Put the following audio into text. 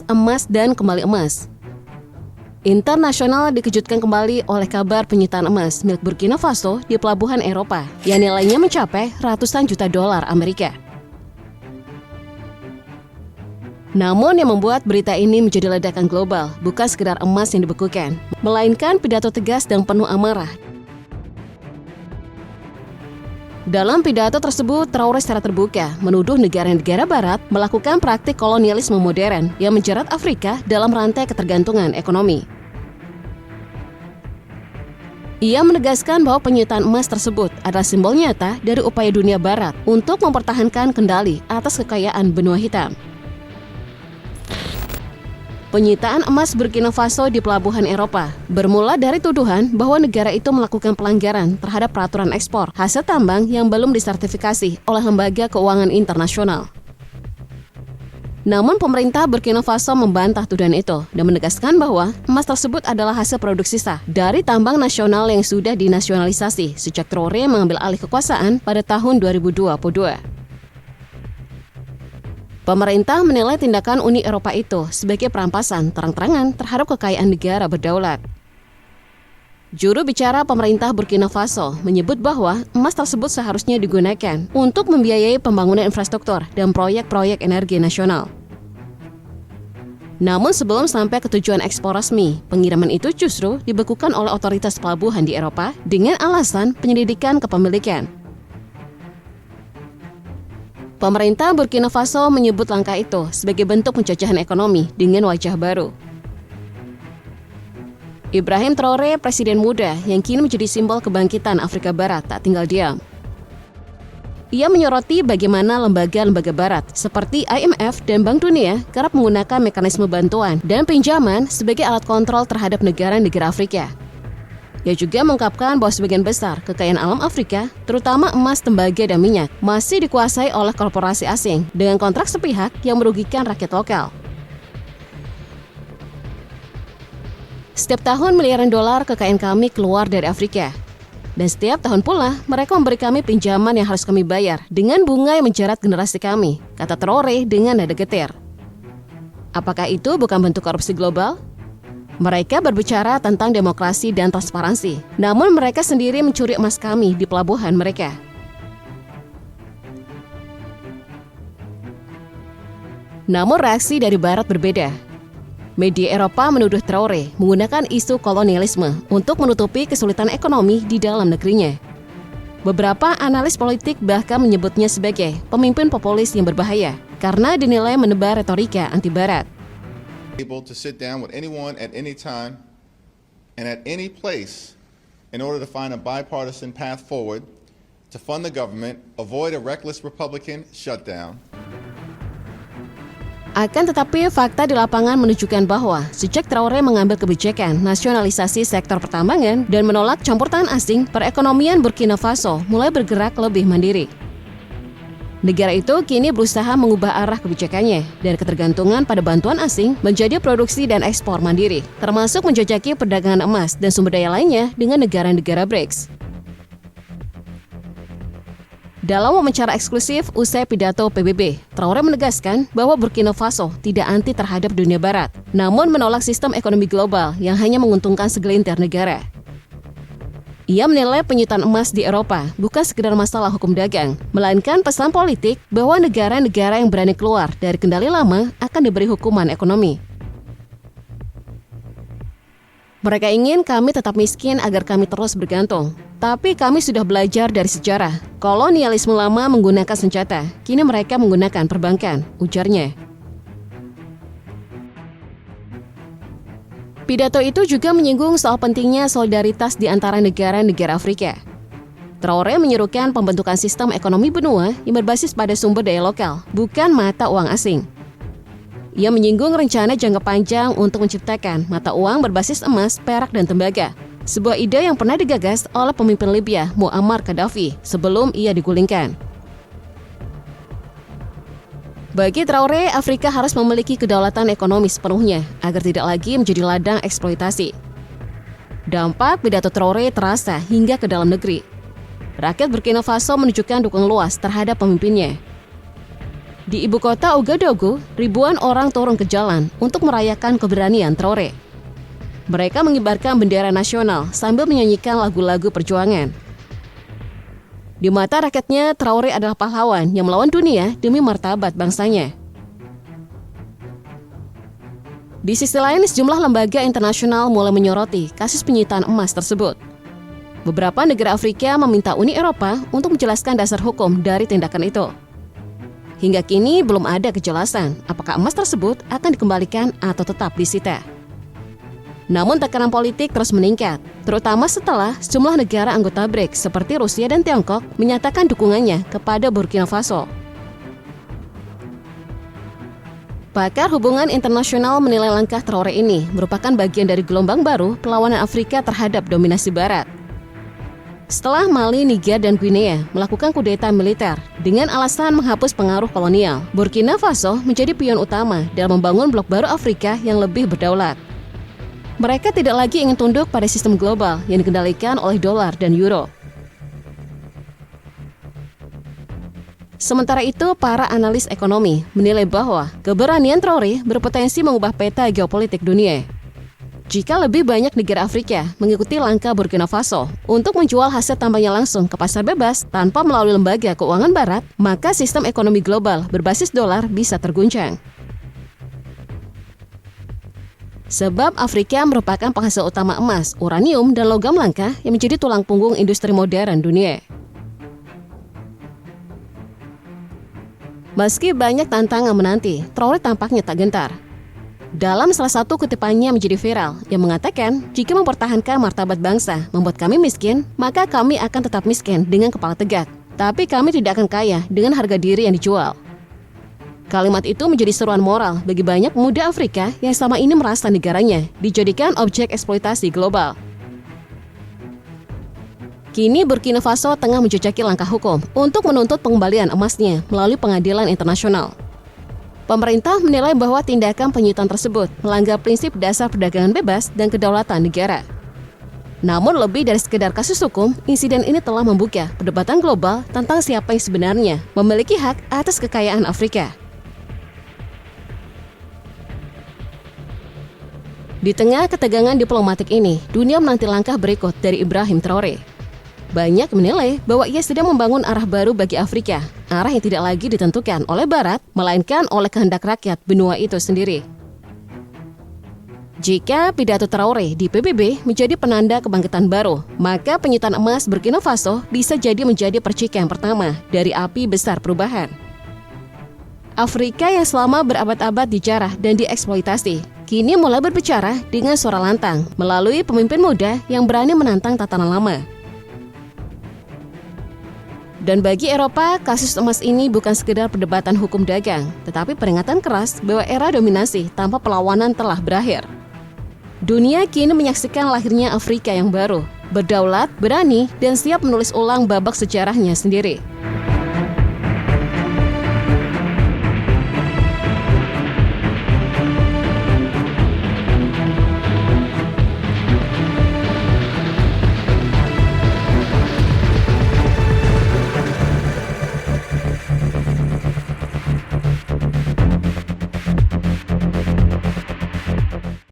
emas, dan kembali emas. Internasional dikejutkan kembali oleh kabar penyitaan emas milik Burkina Faso di pelabuhan Eropa yang nilainya mencapai ratusan juta dolar Amerika. Namun yang membuat berita ini menjadi ledakan global bukan sekedar emas yang dibekukan, melainkan pidato tegas dan penuh amarah. Dalam pidato tersebut, Traoré secara terbuka menuduh negara-negara barat melakukan praktik kolonialisme modern yang menjerat Afrika dalam rantai ketergantungan ekonomi. Ia menegaskan bahwa penyitaan emas tersebut adalah simbol nyata dari upaya dunia barat untuk mempertahankan kendali atas kekayaan benua hitam. Penyitaan emas Burkina Faso di pelabuhan Eropa bermula dari tuduhan bahwa negara itu melakukan pelanggaran terhadap peraturan ekspor hasil tambang yang belum disertifikasi oleh lembaga keuangan internasional. Namun pemerintah Burkina Faso membantah tuduhan itu dan menegaskan bahwa emas tersebut adalah hasil produksi sah dari tambang nasional yang sudah dinasionalisasi sejak Traoré mengambil alih kekuasaan pada tahun 2022. Pemerintah menilai tindakan Uni Eropa itu sebagai perampasan terang-terangan terhadap kekayaan negara berdaulat. Juru bicara pemerintah Burkina Faso menyebut bahwa emas tersebut seharusnya digunakan untuk membiayai pembangunan infrastruktur dan proyek-proyek energi nasional. Namun sebelum sampai ke tujuan ekspor resmi, pengiriman itu justru dibekukan oleh otoritas pelabuhan di Eropa dengan alasan penyelidikan kepemilikan. Pemerintah Burkina Faso menyebut langkah itu sebagai bentuk penjajahan ekonomi dengan wajah baru. Ibrahim Traoré, presiden muda yang kini menjadi simbol kebangkitan Afrika Barat, tak tinggal diam. Ia menyoroti bagaimana lembaga-lembaga barat seperti IMF dan Bank Dunia kerap menggunakan mekanisme bantuan dan pinjaman sebagai alat kontrol terhadap negara-negara Afrika. Ia juga mengungkapkan bahwa sebagian besar kekayaan alam Afrika, terutama emas, tembaga, dan minyak, masih dikuasai oleh korporasi asing dengan kontrak sepihak yang merugikan rakyat lokal. Setiap tahun miliaran dolar kekayaan kami keluar dari Afrika. Dan setiap tahun pula, mereka memberi kami pinjaman yang harus kami bayar dengan bunga yang menjerat generasi kami, kata Traoré dengan nada getir. Apakah itu bukan bentuk korupsi global? Mereka berbicara tentang demokrasi dan transparansi, namun mereka sendiri mencuri emas kami di pelabuhan mereka. Namun reaksi dari Barat berbeda. Media Eropa menuduh Traoré menggunakan isu kolonialisme untuk menutupi kesulitan ekonomi di dalam negerinya. Beberapa analis politik bahkan menyebutnya sebagai pemimpin populis yang berbahaya karena dinilai menebar retorika anti-Barat. Able to sit down with anyone at any time and at any place in order to find a bipartisan path forward to fund the government, avoid a reckless Republican shutdown. Akan tetapi fakta di lapangan menunjukkan bahwa sejak Traoré mengambil kebijakan nasionalisasi sektor pertambangan dan menolak campur tangan asing, perekonomian Burkina Faso mulai bergerak lebih mandiri. Negara itu kini berusaha mengubah arah kebijakannya dan ketergantungan pada bantuan asing menjadi produksi dan ekspor mandiri, termasuk menjajaki perdagangan emas dan sumber daya lainnya dengan negara-negara BRICS. Dalam wawancara eksklusif usai pidato PBB, Traoré menegaskan bahwa Burkina Faso tidak anti terhadap dunia barat, namun menolak sistem ekonomi global yang hanya menguntungkan segelintir negara. Ia menilai penyitaan emas di Eropa bukan sekedar masalah hukum dagang, melainkan pesan politik bahwa negara-negara yang berani keluar dari kendali lama akan diberi hukuman ekonomi. Mereka ingin kami tetap miskin agar kami terus bergantung. Tapi kami sudah belajar dari sejarah. Kolonialisme lama menggunakan senjata, kini mereka menggunakan perbankan, ujarnya. Pidato itu juga menyinggung soal pentingnya solidaritas di antara negara-negara Afrika. Traoré menyerukan pembentukan sistem ekonomi benua yang berbasis pada sumber daya lokal, bukan mata uang asing. Ia menyinggung rencana jangka panjang untuk menciptakan mata uang berbasis emas, perak, dan tembaga. Sebuah ide yang pernah digagas oleh pemimpin Libya, Muammar Gaddafi, sebelum ia digulingkan. Bagi Traoré, Afrika harus memiliki kedaulatan ekonomi sepenuhnya agar tidak lagi menjadi ladang eksploitasi. Dampak pidato Traoré terasa hingga ke dalam negeri. Rakyat Burkina Faso menunjukkan dukungan luas terhadap pemimpinnya. Di ibu kota Ouagadougou, ribuan orang turun ke jalan untuk merayakan keberanian Traoré. Mereka mengibarkan bendera nasional sambil menyanyikan lagu-lagu perjuangan. Di mata rakyatnya, Traoré adalah pahlawan yang melawan dunia demi martabat bangsanya. Di sisi lain, sejumlah lembaga internasional mulai menyoroti kasus penyitaan emas tersebut. Beberapa negara Afrika meminta Uni Eropa untuk menjelaskan dasar hukum dari tindakan itu. Hingga kini belum ada kejelasan apakah emas tersebut akan dikembalikan atau tetap disita. Namun tekanan politik terus meningkat, terutama setelah sejumlah negara anggota BRICS seperti Rusia dan Tiongkok menyatakan dukungannya kepada Burkina Faso. Pakar hubungan internasional menilai langkah Traoré ini merupakan bagian dari gelombang baru perlawanan Afrika terhadap dominasi Barat. Setelah Mali, Niger, dan Guinea melakukan kudeta militer dengan alasan menghapus pengaruh kolonial, Burkina Faso menjadi pion utama dalam membangun blok baru Afrika yang lebih berdaulat. Mereka tidak lagi ingin tunduk pada sistem global yang dikendalikan oleh dolar dan euro. Sementara itu, para analis ekonomi menilai bahwa keberanian Traoré berpotensi mengubah peta geopolitik dunia. Jika lebih banyak negara Afrika mengikuti langkah Burkina Faso untuk menjual hasil tambangnya langsung ke pasar bebas tanpa melalui lembaga keuangan Barat, maka sistem ekonomi global berbasis dolar bisa terguncang. Sebab Afrika merupakan penghasil utama emas, uranium, dan logam langka yang menjadi tulang punggung industri modern dunia. Meski banyak tantangan menanti, Traoré tampaknya tak gentar. Dalam salah satu kutipannya menjadi viral, yang mengatakan, jika mempertahankan martabat bangsa membuat kami miskin, maka kami akan tetap miskin dengan kepala tegak. Tapi kami tidak akan kaya dengan harga diri yang dijual. Kalimat itu menjadi seruan moral bagi banyak pemuda Afrika yang selama ini merasa negaranya dijadikan objek eksploitasi global. Kini Burkina Faso tengah menjejaki langkah hukum untuk menuntut pengembalian emasnya melalui pengadilan internasional. Pemerintah menilai bahwa tindakan penyitaan tersebut melanggar prinsip dasar perdagangan bebas dan kedaulatan negara. Namun lebih dari sekedar kasus hukum, insiden ini telah membuka perdebatan global tentang siapa yang sebenarnya memiliki hak atas kekayaan Afrika. Di tengah ketegangan diplomatik ini, dunia menanti langkah berikut dari Ibrahim Traoré. Banyak menilai bahwa ia sedang membangun arah baru bagi Afrika, arah yang tidak lagi ditentukan oleh Barat, melainkan oleh kehendak rakyat benua itu sendiri. Jika pidato Traoré di PBB menjadi penanda kebangkitan baru, maka penyitaan emas Burkina Faso bisa jadi menjadi percikan pertama dari api besar perubahan. Afrika yang selama berabad-abad dijarah dan dieksploitasi, kini mulai berbicara dengan suara lantang melalui pemimpin muda yang berani menantang tatanan lama. Dan bagi Eropa, kasus emas ini bukan sekedar perdebatan hukum dagang, tetapi peringatan keras bahwa era dominasi tanpa perlawanan telah berakhir. Dunia kini menyaksikan lahirnya Afrika yang baru, berdaulat, berani, dan siap menulis ulang babak sejarahnya sendiri.